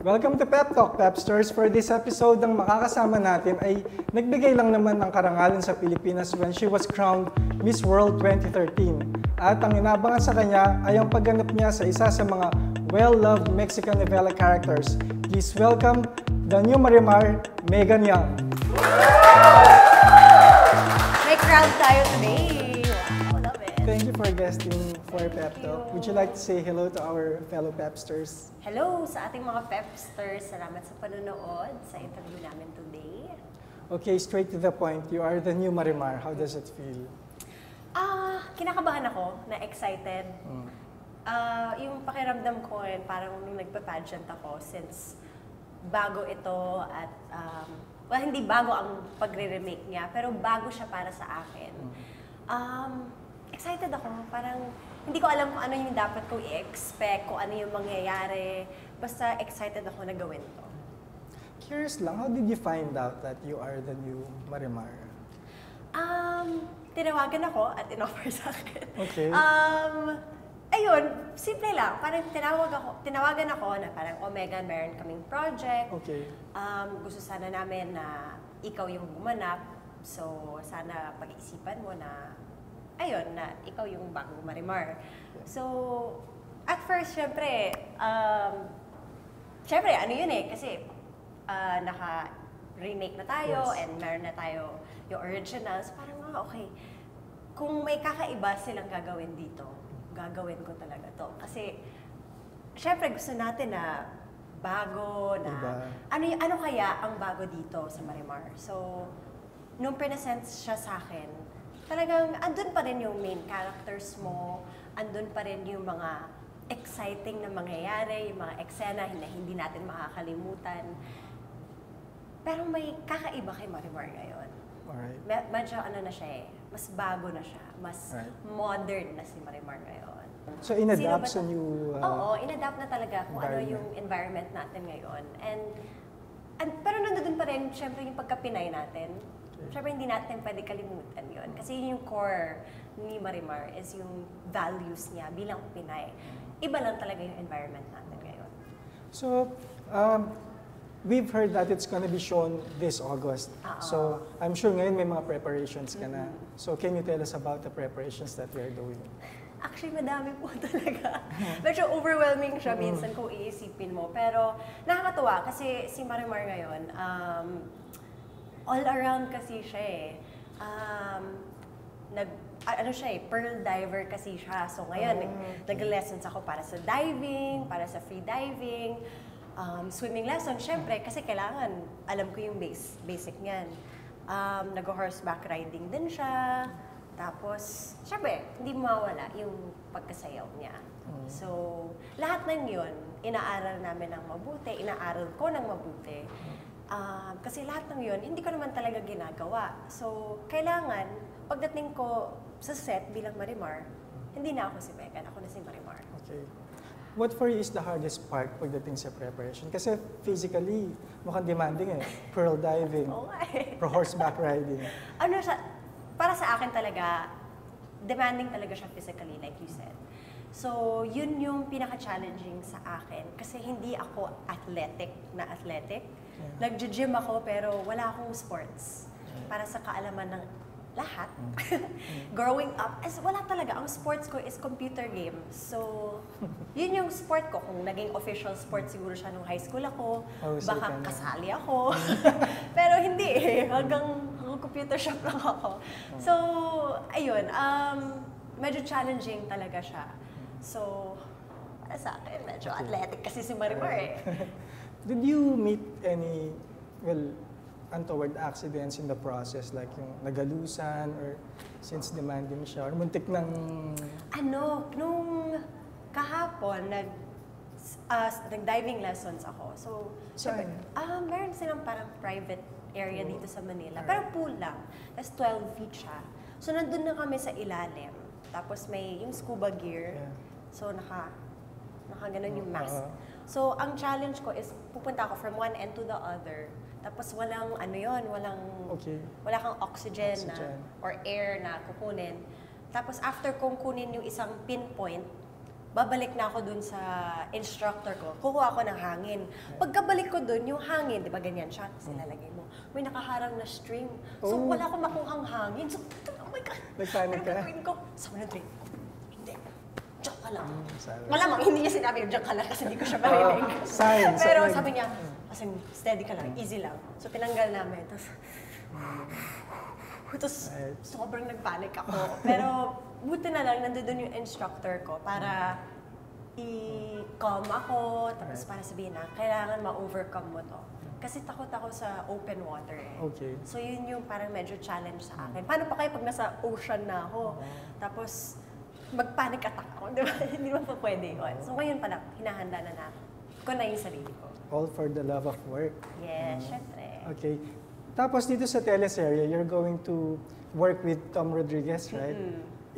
Welcome to Pep Talk, Pepsters. For this episode, ang makakasama natin ay nagbigay lang naman ng karangalan sa Pilipinas when she was crowned Miss World 2013. At ang inabangan sa kanya ay ang pagganap niya sa isa sa mga well-loved Mexican novela characters. Please welcome the new Marimar, Megan Young. May crowd tayo today. Wow, love it. Thank you for guesting for Pep Talk. Would you like to say hello to our fellow Pepsters? Hello sa ating mga Pepsters. Salamat sa panonood sa interview namin today. Okay, straight to the point. You are the new Marimar. How does it feel? Kinakabahan ako, na-excited. Yung pakiramdam ko parang nung nagpa-pageant ako since bago ito at well, hindi bago ang pagre-remake niya, pero bago siya para sa akin. Excited ako. Parang hindi ko alam kung ano yung dapat kong i-expect, kung ano yung mangyayari. Basta excited ako na gawin to. Curious lang, how did you find out that you are the new Marimar? Tinawagan ako at in-offer sa akin. Okay. Ayun, simple lang. Parang tinawagan ako na parang, Megan, meron kaming project. Okay. Gusto sana namin na ikaw yung gumanap. So, sana pag-isipan mo na, ayun, na ikaw yung bagong Marimar. So, at first, syempre, ano yun kasi naka-remake na tayo and meron na tayo yung originals. Parang, okay, kung may kakaiba silang gagawin dito, gagawin ko talaga to. Kasi, syempre, gusto natin na bago, na ano kaya ang bago dito sa Marimar. So, nung present siya sa akin, talagang andun pa rin yung main characters mo, andun pa rin yung mga exciting na mangyayari, yung mga eksena na hindi natin makakalimutan. Pero may kakaiba kay Marimar ngayon. Alright. Medyo na siya mas bago na siya, mas modern na si Marimar ngayon. So, in-adapt sa new Oo, in-adapt na talaga kung ano yung environment natin ngayon. Pero nandun pa rin, syempre, yung pagka-Pinay natin. Siyempre, hindi natin pwede kalimutan yun. Kasi yung core ni Marimar is yung values niya bilang Pinay. Iba lang talaga yung environment natin ngayon. So, we've heard that it's gonna be shown this August. So, I'm sure ngayon may mga preparations ka na. So, can you tell us about the preparations that we're doing? Actually, madami po talaga. Medyo overwhelming siya minsan kung iisipin mo. Pero nakakatuwa kasi si Marimar ngayon, all around kasi siya pearl diver kasi siya. So ngayon, nag-lessons ako para sa diving, para sa free diving, swimming lessons, syempre, kasi kailangan, alam ko yung basic niyan. Nag-horseback riding din siya. Tapos, syempre, hindi mawawala yung pagkasayaw niya. So, lahat ng yun, inaaral namin ng mabuti, inaaral ko ng mabuti. Kasi lahat ng yun, hindi ko naman talaga ginagawa. So, kailangan, pagdating ko sa set bilang Marimar, hindi na ako si Megan, ako na si Marimar. Okay. What for you is the hardest part pagdating sa preparation? Kasi physically, mukhang demanding Pearl diving, horseback riding. Para sa akin talaga, demanding talaga siya physically, like you said. So, yun yung pinaka-challenging sa akin. Kasi hindi ako athletic. Nag-gym ako pero wala akong sports. Para sa kaalaman ng lahat. Growing up, wala talaga. Ang sports ko is computer games. So, yun yung sport ko. Kung naging official sport siguro siya nung high school ako, baka kasali ako. Pero hindi hanggang computer shop lang ako. So, ayun. Medyo challenging talaga siya. So, para sa akin, medyo athletic kasi si Marimar Did you meet any, untoward accidents in the process? Like yung nagalusan or since demanding siya? Or muntik ng... Nung kahapon, nag-diving lessons ako. So, syempre, meron silang parang private area dito sa Manila. Pero pool lang. Tapos 12 feet siya. So, nandun na kami sa ilalim. Tapos may yung scuba gear. So, naka-ganon yung mask. So, ang challenge ko is pupunta ako from one end to the other. Tapos walang wala kang oxygen. or air na kukunin. Tapos after kong kunin yung isang pinpoint, babalik na ako dun sa instructor ko, kukuha ako ng hangin. Pagkabalik ko dun, yung hangin, di ba ganyan siya, kasi lalagay mo, may nakaharang na string. So, wala akong makuhang hangin. So, oh my God, Nagpanik ka? gagawin ko? Sabi ng drink ko, hindi, diyan ka lang. Sabi. Malamang, hindi niya sinabi yung diyan ka lang kasi hindi ko siya marinig. Sign. Pero sabi niya, as in, steady ka lang, easy lang. So, tinanggal namin. Tapos, sobrang nagpanik ako. Pero, buti na lang, nandun yung instructor ko para i-calm ako, tapos para sabihin na, kailangan ma-overcome mo to. Kasi takot ako sa open water eh. Okay. So, yun yung parang medyo challenge sa akin. Paano pa kayo pag nasa ocean na ako? Tapos, mag-panic attack ako, di ba? Hindi naman pa pwede yun. So, ngayon pa lang, hinahanda na ko na yung sarili ko. All for the love of work. Yes, syempre. Okay. Tapos dito sa teleserye, you're going to work with Tom Rodriguez, right?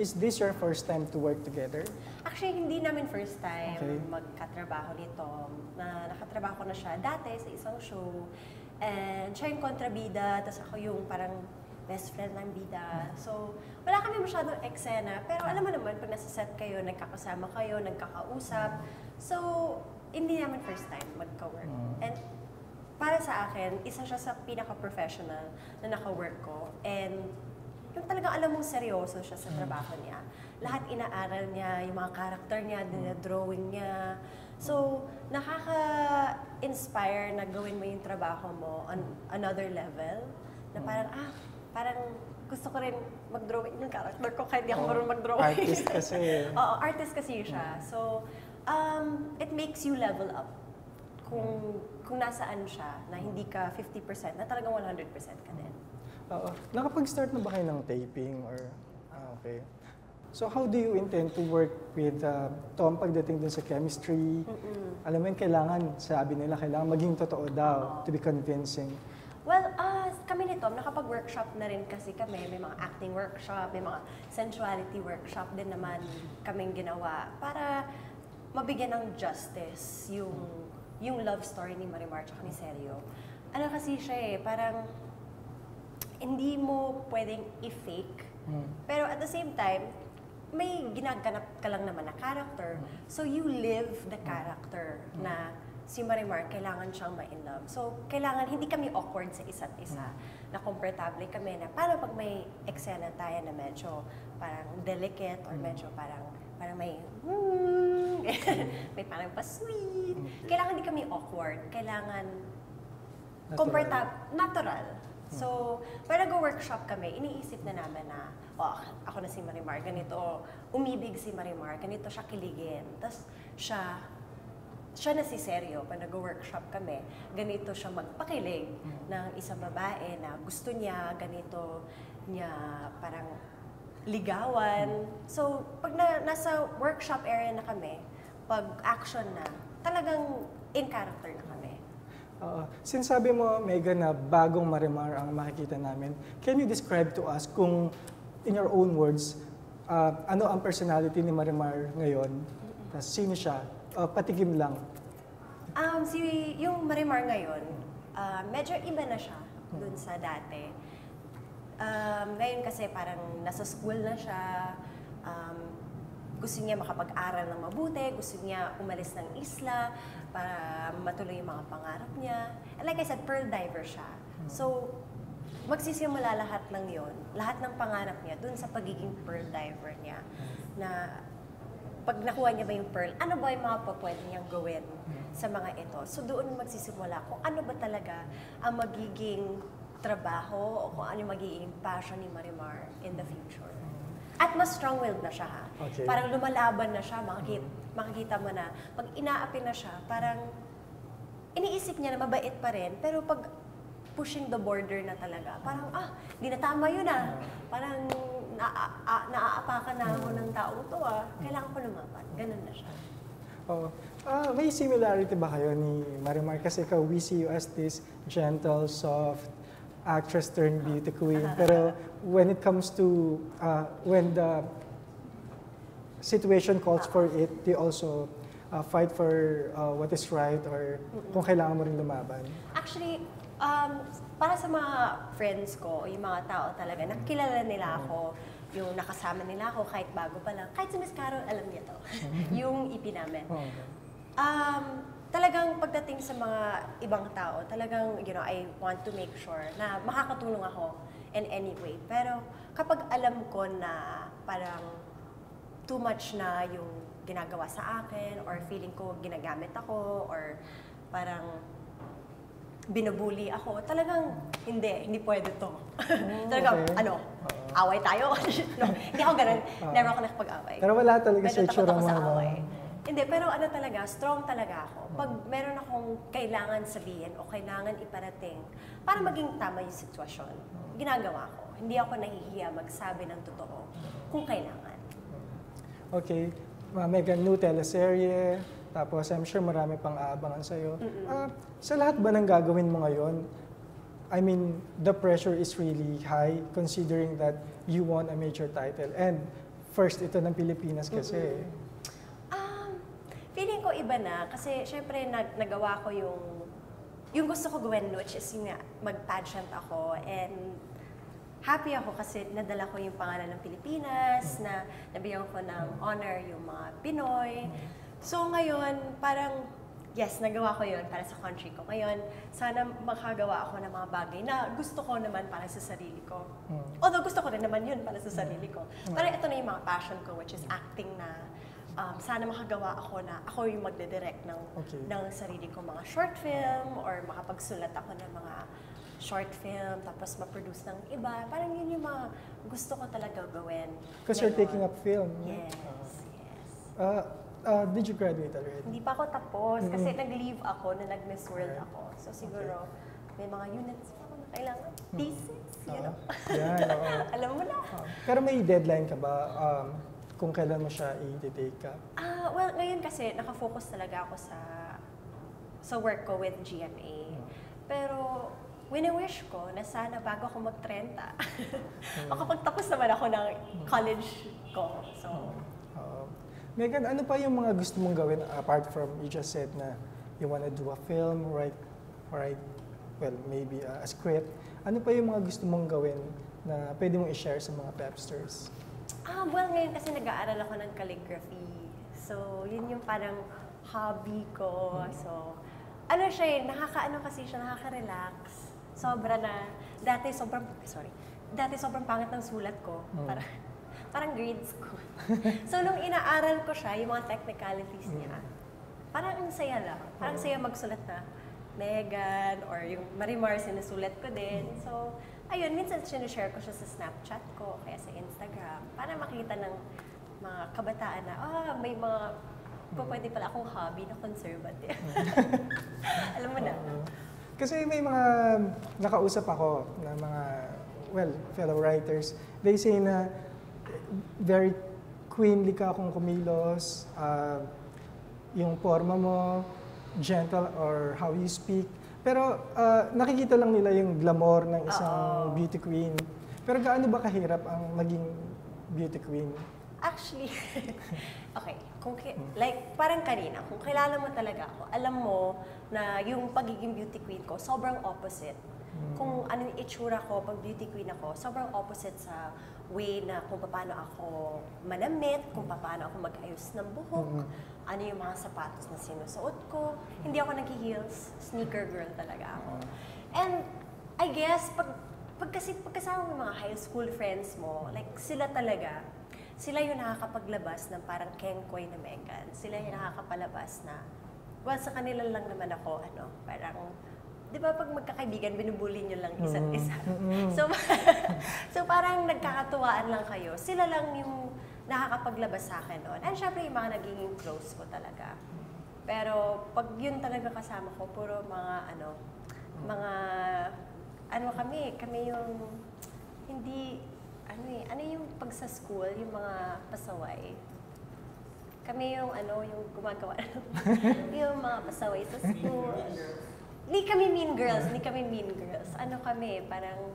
Is this your first time to work together? Actually, hindi namin first time Okay. magkatrabaho ni Tom. Nakatrabaho ko na siya dati sa isang show. And siya yung kontrabida, tapos ako yung parang best friend ng bida. So, wala kami masyadong eksena. Pero alam mo naman, pag nasa set kayo, nagkakasama kayo, nagkakausap. So, hindi namin first time magka-work. And para sa akin, isa siya sa pinaka-professional na naka-work ko. And yung talagang alam mong seryoso siya sa trabaho niya. Lahat inaaral niya, yung mga karakter niya, drawing niya. So, nakaka-inspire na gawin mo yung trabaho mo on another level. Na parang gusto ko rin mag-drawing ng karakter ko kahit di ako marunong mag-drawing. Artist kasi. Oo, artist kasi siya. So, it makes you level up. Kung nasaan siya, na hindi ka 50%, na talagang 100% ka din. Oo. Nakapag-start na ba kayo ng taping or okay. So how do you intend to work with Tom pagdating dun sa chemistry? Alam mo yun, sabi nila, kailangan maging totoo daw to be convincing. Well, kami ni Tom, nakapag-workshop na rin kasi kami. May mga acting workshop, may mga sensuality workshop din naman kaming ginawa para mabigyan ng justice yung love story ni Marimar at ni Sergio. Ano kasi siya parang hindi mo pwedeng i-fake. Pero at the same time, may ginaganap ka lang naman na character. So you live the character na si Marimar, kailangan siyang ma-in-love. So, kailangan, hindi kami awkward sa isa't isa. Na komportable kami na, paano pag may eksena tayo na medyo parang delicate or medyo parang may may parang pa-sweet. Kailangan hindi kami awkward. Kailangan natural. So, pag nag-workshop kami, iniisip na namin na, ako na si Marimar, ganito, umibig si Marimar, ganito siya kiligin. Tapos, siya na si Sergio, pag nag-workshop kami, ganito siya magpakilig ng isang babae na gusto niya, ganito niya parang ligawan. So, pag nasa workshop area na kami, pag action na, talagang in character na kami. Sinasabi mo, Megan, na bagong Marimar ang makikita namin. Can you describe to us kung, in your own words, ano ang personality ni Marimar ngayon? Sino siya? Patikim lang. Yung Marimar ngayon, medyo iba na siya dun sa dati. Ngayon kasi parang nasa school na siya, gusto niya makapag-aral ng mabuti, gusto niya umalis ng isla para matuloy yung mga pangarap niya. And like I said, pearl diver siya. So, magsisimula lahat ng yon, lahat ng pangarap niya dun sa pagiging pearl diver niya. Na pag nakuha niya ba yung pearl, ano ba yung mga pwede niyang gawin sa mga ito? So doon magsisimula kung ano ba talaga ang magiging trabaho o kung ano yung magiging passion ni Marimar in the future. At mas strong-willed na siya ha. Okay. Parang lumalaban na siya, makikita mo na, pag inaapi na siya, parang iniisip niya na mabait pa rin, pero pag pushing the border na talaga, parang di na tama yun Parang naaapakan na ako ng taong to kailangan ko lumaban. Ganun na siya. May similarity ba kayo ni Marimar? Kasi we see you as this gentle, soft actress turned beauty queen. Pero when it comes to, when the situation calls for it, you also fight for what is right or kung kailangan mo rin lumaban? Actually, para sa mga friends ko, yung mga tao talaga, nakilala nila ako, yung nakasama nila ako kahit bago pa lang. Kahit si Miss Carol, alam niya to. Yung EP namin. Talagang pagdating sa mga ibang tao, talagang, I want to make sure na makakatulong ako in any way. Pero kapag alam ko na parang too much na yung ginagawa sa akin or feeling ko ginagamit ako or parang binubuli ako, talagang hindi pwede to. Talagang, away tayo. No, hindi ako ganun. Never ako nakapag-away. Pero wala talaga sa Medyo takot itsura ako mo, sa no? away. Hindi, pero talaga, strong talaga ako. Pag meron akong kailangan sabihin o kailangan iparating para maging tama yung sitwasyon, ginagawa ko. Hindi ako nahihiya magsabi ng totoo kung kailangan. Okay. Megan, new teleserye, tapos I'm sure marami pang aabangan sa'yo. Sa lahat ba ng gagawin mo ngayon, I mean, the pressure is really high considering that you won a major title. And first, ito ng Pilipinas kasi. Feeling ko iba na kasi syempre nagawa ko yung gusto ko gawin, which is yung mag-pageant ako, and happy ako kasi nadala ko yung pangalan ng Pilipinas, na nabigyan ko ng honor yung mga Pinoy. So ngayon, parang yes, nagawa ko yun para sa country ko. Ngayon, sana makagawa ako ng mga bagay na gusto ko naman para sa sarili ko. Although gusto ko rin naman yun para sa sarili ko. Parang ito na yung mga passion ko, which is acting na sana makagawa ako na ako yung magde-direct ng sarili ko mga short film or makapagsulat ako ng mga short film tapos ma-produce ng iba. Parang yun yung mga gusto ko talaga gawin. Because you're taking up film. Yes, yes. Did you graduate already? Hindi pa ako tapos kasi nag-leave ako na nag-Miss World ako. So siguro may mga units pa ako na kailangan. Thesis, you know. Yan, Alam mo na. Pero may deadline ka ba kung kailan mo siya i-take ka? Well, ngayon kasi nakafocus talaga ako sa work ko with GMA. Pero wini-wish ko na sana bago ako mag-30, makapagtapos naman ako ng college ko. So, Megan, ano pa yung mga gusto mong gawin apart from you just said na you wanna do a film, write, well, maybe a script. Ano pa yung mga gusto mong gawin na pwede mong i-share sa mga Pepsters? Well, ngayon kasi nag-aaral ako ng calligraphy. So, yun yung parang hobby ko. So, ano siya kasi siya, nakaka-relax. Dati sobrang pangit ng sulat ko. Parang grade school. So, nung inaaral ko siya, yung mga technicalities niya, parang ang saya lang. Parang saya magsulat na Megan or yung Marimar sinusulat ko din. So, ayun, minsan sinishare ko siya sa Snapchat ko, kaya sa Instagram, para makita ng mga kabataan na, may mga pwede pala akong hobby na conservative. Alam mo na. Kasi may mga nakausap ako na mga, fellow writers. They say na very queenly ka kung kumilos, yung forma mo, gentle or how you speak. Pero nakikita lang nila yung glamour ng isang beauty queen. Pero gaano ba kahirap ang maging beauty queen? Actually, okay. Parang kanina, kung kilala mo talaga ako, alam mo na yung pagiging beauty queen ko, sobrang opposite. Kung ano yung itsura ko, pag beauty queen ako, sobrang opposite sa way na kung paano ako manamit, kung paano ako mag-ayos ng buhok, ano yung mga sapatos na sinusuot ko. Hindi ako nag-heels, sneaker girl talaga ako. And I guess, pagkasama mo yung mga high school friends mo, like sila talaga, sila yung nakakapaglabas ng parang kengkoy na Megan. Sila yung nakakapalabas na, sa kanila lang naman ako, parang, di ba pag magkakaibigan, binubuli nyo lang isa't isa. So parang nagkakatuwaan lang kayo. Sila lang yung nakakapaglabas sa akin noon. And syempre yung mga nagiging close ko talaga. Pero pag yun talaga kasama ko, puro mga kami yung hindi, ano yung pag sa school, yung mga pasaway. Kami yung yung gumagawa, yung mga pasaway sa school. Hindi kami mean girls. Ano kami, parang,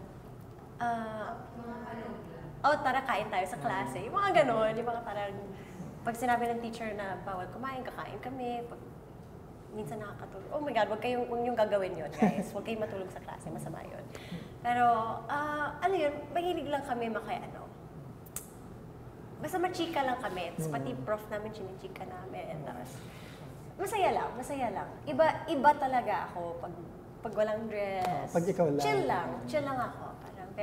tara kain tayo sa klase. Yung mga ganon, yung mga parang pag sinabi ng teacher na bawal kumain, kakain kami. Pag minsan nakakatulog. Oh my God, huwag niyong gagawin yun, guys. Huwag kayong matulog sa klase, masama yun. Pero, ano yun, mahilig lang kami basta machika lang kami. Tapos pati prof namin, chinichika namin. Tapos, masaya lang. Iba talaga ako pag walang dress. Pag ikaw lang. Chill lang ako. Parang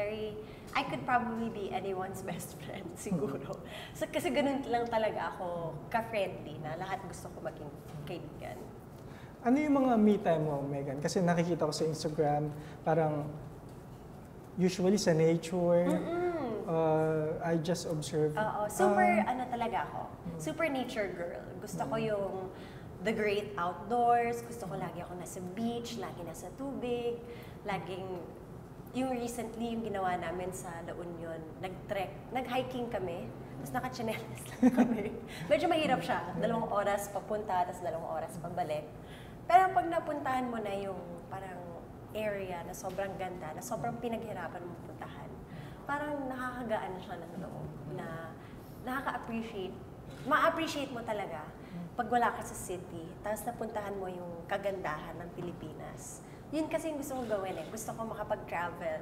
I could probably be anyone's best friend, siguro. So, kasi ganun lang talaga ako ka-friendly na lahat gusto ko maging kaibigan. Ano yung mga me time mo, Megan? Kasi nakikita ko sa Instagram, parang usually sa nature, I just observe. Oo, super talaga ako. Super nature girl. Gusto ko yung the great outdoors. Gusto ko lagi ako nasa beach, lagi nasa tubig, laging yung recently yung ginawa namin sa La Union, nag-hiking kami, tapos naka-chinelas lang kami. Medyo mahirap siya. 2 oras papunta, tapos 2 oras pabalik. Pero pag napuntahan mo na yung parang area na sobrang ganda, na sobrang pinaghirapan mo puntahan, parang nakakagaan siya ng loob, na nakaka-appreciate. Ma-appreciate mo talaga pag wala ka sa city, tapos napuntahan mo yung kagandahan ng Pilipinas. Yun kasi yung gusto ko gawin eh. Gusto ko makapag-travel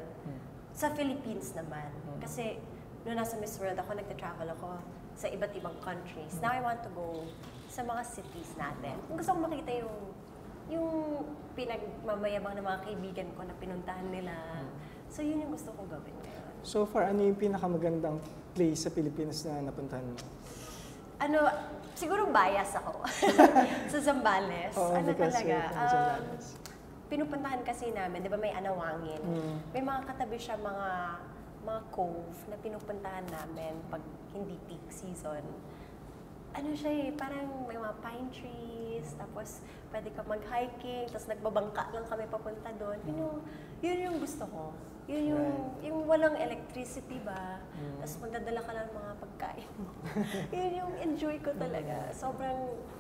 sa Philippines naman. Kasi noong nasa Miss World ako, nagta-travel ako sa iba't ibang countries. Now I want to go sa mga cities natin. Gusto ko makita yung pinagmamayabang ng mga kaibigan ko na pinuntahan nila. So yun yung gusto ko gawin ngayon. So far, ano yung pinakamagandang place sa Pilipinas na napuntahan mo? Siguro bias ako sa Zambales. Talaga? Pinupuntahan kasi namin, di ba may Anawangin? May mga katabi siya, mga cove na pinupuntahan namin pag hindi peak season. Parang may mga pine trees, tapos pwede ka mag-hiking, tapos nagbabangka lang kami papunta doon. Yun yung gusto ko. Yun yung walang electricity ba, tapos magdadala ka lang ng mga pagkain mo. Yun yung enjoy ko talaga.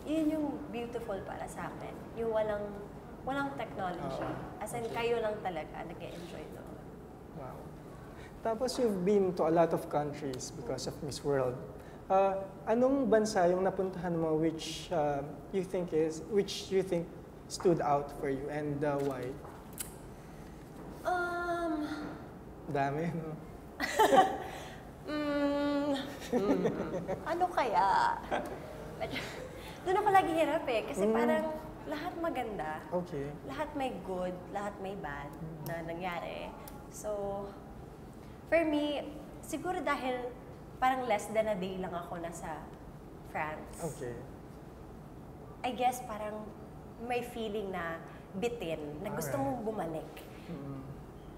Yun yung beautiful para sa akin. Yung walang technology. As in, kayo lang talaga nag-enjoy doon. Wow. Tapos you've been to a lot of countries because of Miss World. Anong bansa yung napuntahan mo which you think stood out for you and why? Dami, no? Ano kaya? Doon ako lagi hirap eh. Kasi parang lahat maganda. Okay. Lahat may good, lahat may bad na nangyari. So, for me, siguro dahil parang less than a day lang ako nasa France. Okay. I guess parang may feeling na bitin, na gusto mong bumalik.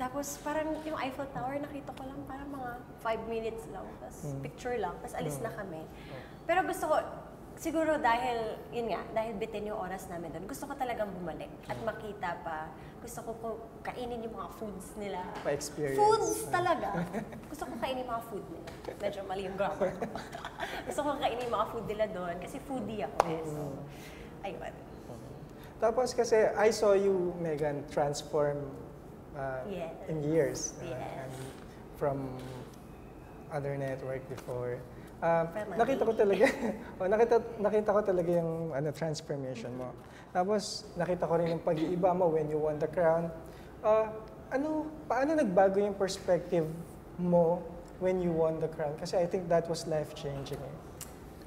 Tapos parang yung Eiffel Tower, nakita ko lang parang mga 5 minutes lang, tapos picture lang, tapos alis na kami. Pero gusto ko, siguro dahil bitin yung oras namin doon, gusto ko talagang bumalik at makita pa. Gusto ko kainin yung mga foods nila. Pa-experience. Foods talaga. Gusto ko kainin yung mga food nila. Medyo mali yung grammar ko. Gusto ko kainin yung mga food nila doon kasi foodie ako eh. So, ayun. Tapos kasi I saw you, Megan, transform in years. Yes. From other network before. From Nakita ko talaga, nakita ko talaga yung transformation mo. Tapos nakita ko rin yung pag-iiba mo when you won the crown. Paano nagbago yung perspective mo when you won the crown? Kasi I think that was life-changing.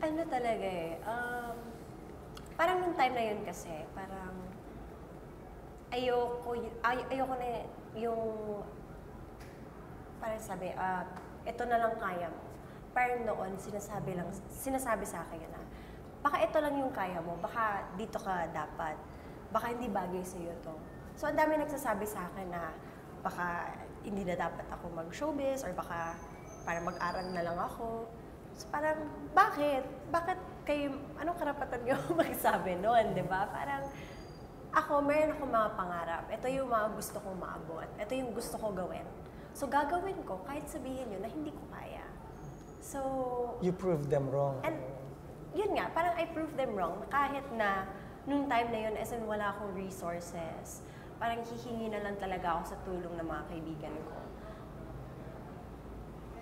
Talaga eh. Parang nung time na yun kasi, parang ayoko na yung parang sabi, ito na lang kaya mo. Parang noon, sinasabi sa akin na, baka ito lang yung kaya mo, baka dito ka dapat, baka hindi bagay sa'yo to. So, ang dami nagsasabi sa akin na, baka hindi na dapat ako mag-showbiz, or baka para mag-aral na lang ako. So, parang, bakit? Bakit kayo, anong karapatan niyo magsabi noon, di ba? Parang, meron akong mga pangarap. Ito yung mga gusto kong maabot. Ito yung gusto ko gawin. So, gagawin ko kahit sabihin nyo na hindi ko kaya. So, You proved them wrong. And yun nga, parang I proved them wrong. Kahit na nung time na yun, as in wala akong resources, parang hihingi na lang talaga ako sa tulong ng mga kaibigan ko.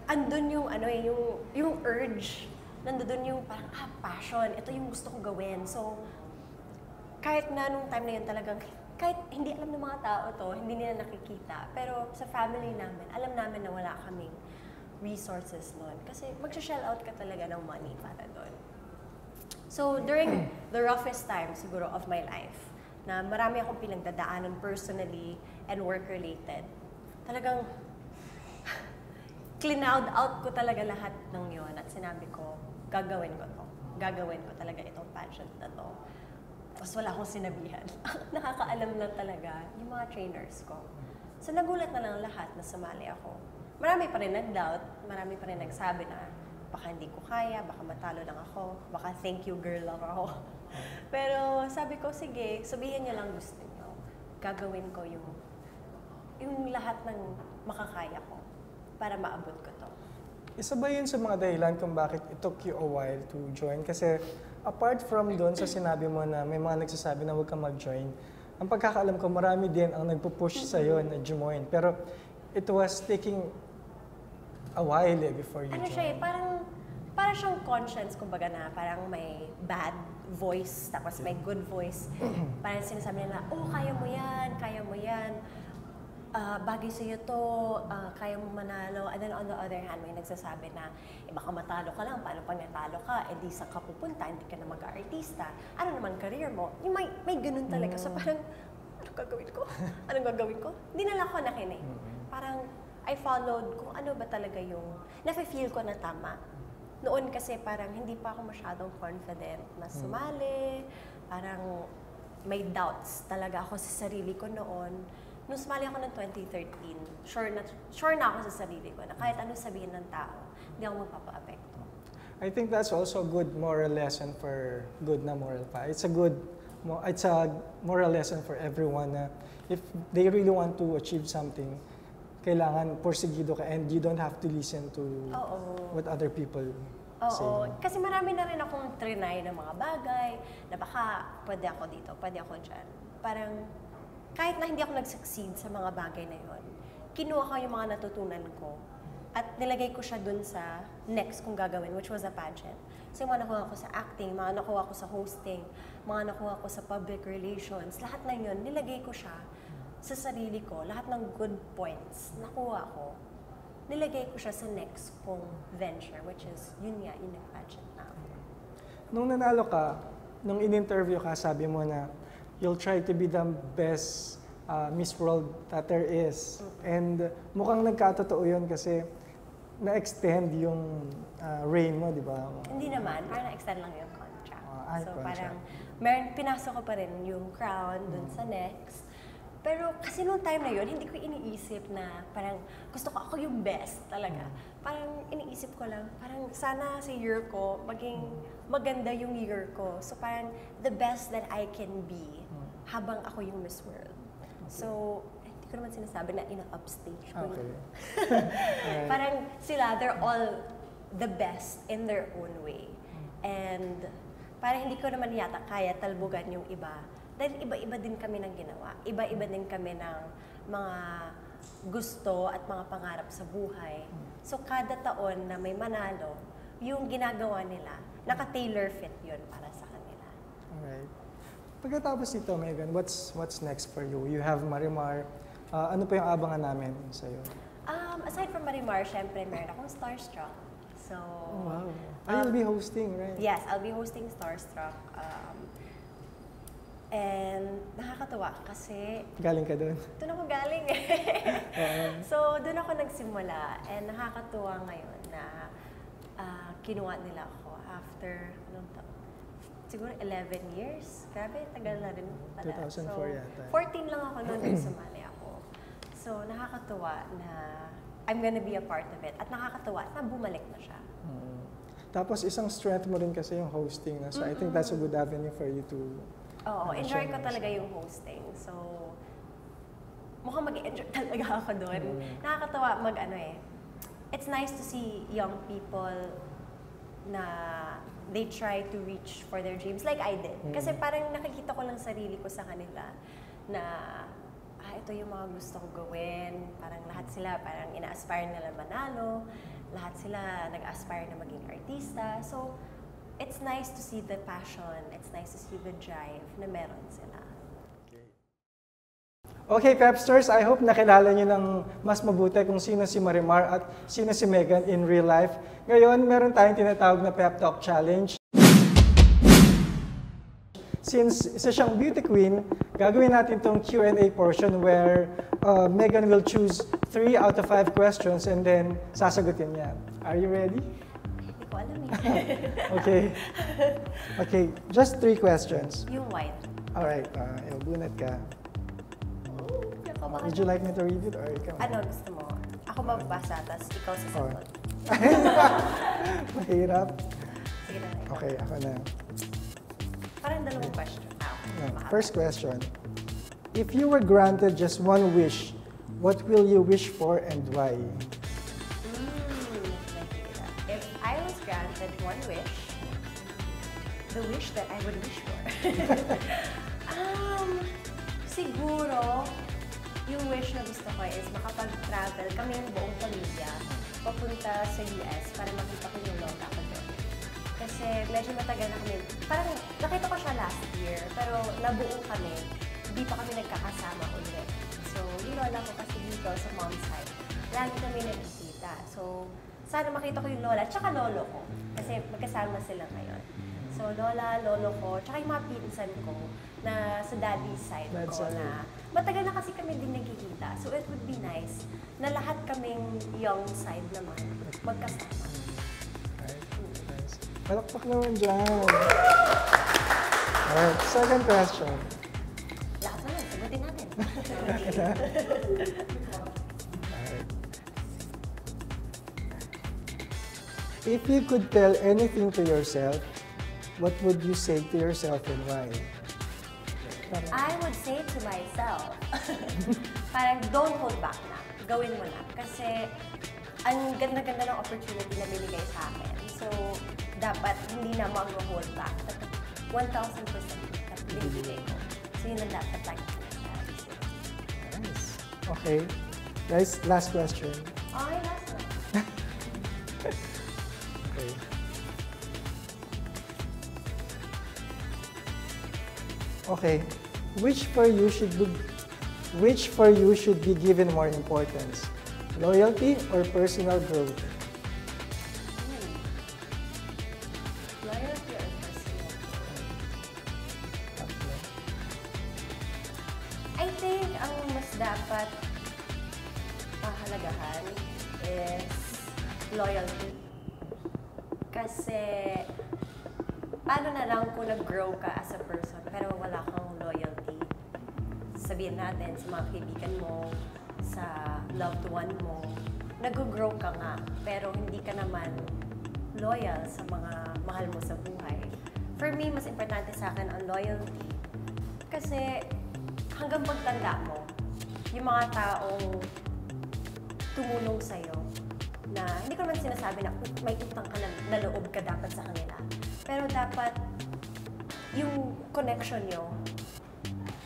Andun yung, yung urge nandoon yung parang, passion, ito yung gusto kong gawin. So, kahit na nung time na yun talagang, kahit hindi alam ng mga tao to, hindi nila nakikita, pero sa family namin, alam namin na wala kaming resources noon. Kasi mag-shell out ka talaga ng money para doon. So, during the roughest time siguro of my life, na marami akong pinagdadaanan personally and work-related, talagang clean-out out ko talaga lahat ng yon at sinabi ko, gagawin ko to. Gagawin ko talaga itong pageant na to. Tapos wala akong sinabihan. Nakakaalam lang talaga yung mga trainers ko. So nagulat na lang lahat na sumali ako. Marami pa rin nag-doubt, marami pa rin nagsabi na baka hindi ko kaya, baka matalo lang ako, baka thank you girl lang ako. Pero sabi ko, sige, sabihin niyo lang gusto niyo. Gagawin ko yung lahat ng makakaya ko para maabot ko to. Isa ba yun sa mga dahilan kung bakit it took you a while to join? Kasi apart from doon sa sinabi mo na may mga nagsasabi na huwag kang mag-join, ang pagkakaalam ko marami din ang nagpo-push sa'yo na join. Pero it was taking a while before you ano join. siya parang siyang conscience, kumbaga na parang may bad voice, tapos may good voice. Parang sinasabi nila, kaya mo yan. Bagay sa'yo to, kaya mo manalo. And then on the other hand, may nagsasabi na, baka matalo ka lang, paano pag natalo ka, di saan ka pupunta, hindi ka na mag-artista. Ano naman career mo? Yung may ganun talaga. So parang, anong gagawin ko? Hindi na lang ako nakinig. Parang, I followed kung ano ba talaga yung, nafe-feel ko na tama. Noon kasi parang hindi pa ako masyadong confident na sumali. Parang, may doubts talaga ako sa sarili ko noon. Nung sumali ako ng 2013, sure na ako sa sarili ko na kahit anong sabihin ng tao, hindi ako magpapa-apekto. I think that's also a good moral lesson for good na moral pa. It's a moral lesson for everyone na if they really want to achieve something, kailangan porsigido ka and you don't have to listen to what other people say. Kasi marami na rin akong trinay ng mga bagay na baka pwede ako dito, pwede ako dyan. Parang kahit na hindi ako nag-succeed sa mga bagay na yon, kinuha ko yung mga natutunan ko at nilagay ko siya dun sa next kong gagawin, which was a pageant. So yung mga nakuha ko sa acting, mga nakuha ko sa hosting, mga nakuha ko sa public relations, lahat na yun, nilagay ko siya sa sarili ko, lahat ng good points nakuha ko, nilagay ko siya sa next kong venture, which is yung pageant na ako. Nung nanalo ka, nung in-interview ka, sabi mo na you'll try to be the best Miss World that there is. And mukhang nagkatotoo yun kasi na-extend yung reign mo, di ba? Hindi naman, parang na-extend lang yung contract. So contract. parang pinasok ko pa rin yung crown dun sa next. Pero kasi nung time na yun, hindi ko iniisip na parang gusto ko ako yung best talaga. Parang iniisip ko lang, parang sana sa year ko, maging maganda yung year ko. So parang the best that I can be habang ako yung Miss World. So, hindi ko naman sinasabi na ina-upstage ko. Okay. Parang sila, they're all the best in their own way. And parang hindi ko naman yata kaya talbugan yung iba. Dahil iba-iba din kami ng ginawa. Iba-iba din kami ng mga gusto at mga pangarap sa buhay. So kada taon na may manalo, yung ginagawa nila, naka-tailor fit yun para sa kanila. Alright. Pagkatapos nito, Megan, what's next for you? You have Marimar. Ano pa yung abangan namin sa'yo? Aside from Marimar, syempre meron akong Starstruck. So, wow. You'll be hosting, right? Yes, I'll be hosting Starstruck. And nakakatuwa kasi Galing ka doon? doon ako galing So, doon ako nagsimula and nakakatuwa ngayon na kinuha nila ako after, siguro 11 years. Grabe, tagal na rin pala. 2004 so, yata. 14 lang ako noon nung sumali ako. So, nakakatuwa na I'm gonna be a part of it. At nakakatuwa na bumalik na siya. Tapos isang strength mo rin kasi yung hosting. So, I think that's a good avenue for you to enjoy ko talaga yung hosting. So, mukhang mag-enjoy talaga ako doon. Nakakatawa it's nice to see young people na they try to reach for their dreams like I did. Kasi parang nakikita ko lang sarili ko sa kanila na ito yung mga gusto ko gawin. Parang lahat sila, parang ina-aspire nila manalo. Lahat sila nag-aspire na maging artista. So, it's nice to see the passion. It's nice to see the drive na meron sila. Okay, Pepsters, I hope nakilala niyo ng mas mabuti kung sino si Marimar at sino si Megan in real life. Ngayon, meron tayong tinatawag na Pep Talk Challenge. Since isa siyang beauty queen, gagawin natin itong Q&A portion where Megan will choose 3 out of 5 questions and then sasagutin niya. Are you ready? Hindi ko alam eh. Okay. Okay, just 3 questions. Yung white. Alright, bunat ka. Would you like me to read it or ikaw? Ano gusto mo? Ako magbabasa, tapos ikaw sasagot. Mahirap. Sige na. Okay, ako na. Parang dalawang question. First question. If you were granted just one wish, what will you wish for and why? If I was granted one wish, the wish that I would wish for. Siguro, yung wish na gusto ko is makapag-travel kami yung buong pamilya papunta sa US para makita ko yung lola ko doon. Kasi medyo matagal na kami. Parang nakita ko siya last year, pero nabuo kami. Hindi pa kami nagkakasama ulit. So, yung lola ko kasi dito sa mom's side, lagi kami nagkikita. So, sana makita ko yung lola, tsaka lolo ko. Kasi magkasama sila ngayon. So, lola, lolo ko, tsaka yung mga pinsan ko na sa daddy's side ko na matagal na kasi kami din nagkikita. So, it would be nice na lahat kaming young side naman magkasama. Alright, nice. Palakpak naman dyan. Alright, second question. Lahat naman, sagutin natin. Alright. If you could tell anything to yourself, what would you say to yourself and why? I would say to myself, parang don't hold back na. Gawin mo na. Kasi ang ganda-ganda ng opportunity na binigay sa akin. So, dapat hindi na mag-hold back. 1,000% na binibigay ko. So, yun ang dapat lagi ko na. Nice. Okay. Guys, last question. Okay, last one. Okay. Okay. Which for you should be given more importance? Loyalty or personal growth? Loyalty or personal growth? I think ang mas dapat pahalagahan is loyalty. Kasi paano na lang kung nag-grow ka as a person pero wala kang loyalty? Sabihin natin sa mga kaibigan mo, sa loved one mo, nag-grow ka nga pero hindi ka naman loyal sa mga mahal mo sa buhay. For me, mas importante sa akin ang loyalty. Kasi hanggang pagtanda mo, yung mga taong tumulong sa'yo, na hindi ko naman sinasabi na may utang ka na loob ka dapat sa kanila. Pero dapat yung connection nyo,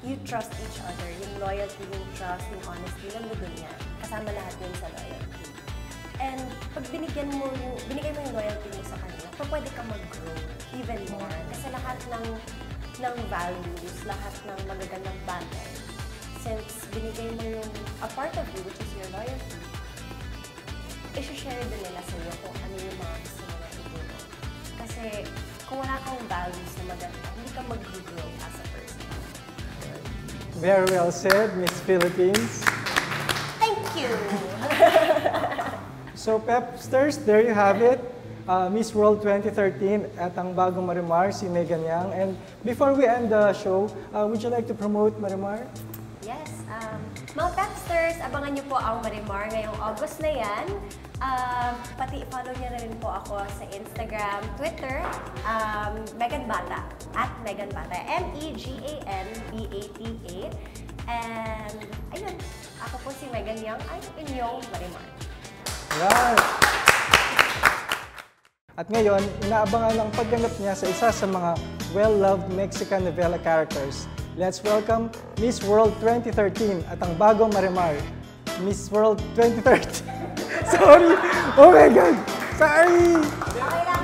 you trust each other, yung loyalty, yung trust, yung honesty, nandun yan. Kasama lahat yun sa loyalty. And pag binigay mo yung loyalty mo sa kanila, pwede ka mag-grow even more. Kasi lahat ng values, lahat ng magagandang bagay, since binigay mo yung a part of you, which is your loyalty, i-share din nila sa iyo kung ano yung mga gusto mo na itulong. Kasi kung wala kang values na maganda, hindi ka mag-grow as a person. Very well said, Miss Philippines. Thank you! So, Pepsters, there you have it. Miss World 2013 at ang bagong Marimar, si Megan Yang. And before we end the show, would you like to promote Marimar? Yes. Mga Pepsters, abangan niyo po ang Marimar ngayong August na yan. Pati follow niyo na rin po ako sa Instagram, Twitter, Megan Bata, at Megan Bata, MEGANBATA. And ayun, ako po si Megan Yang, ay inyong Marimar. Right. At ngayon, inaabangan ang pagganap niya sa isa sa mga well-loved Mexican novela characters Let's welcome Miss World 2013 at ang bagong Marimar, Miss World 2013. Sorry! Oh my God! Sorry! Okay lang.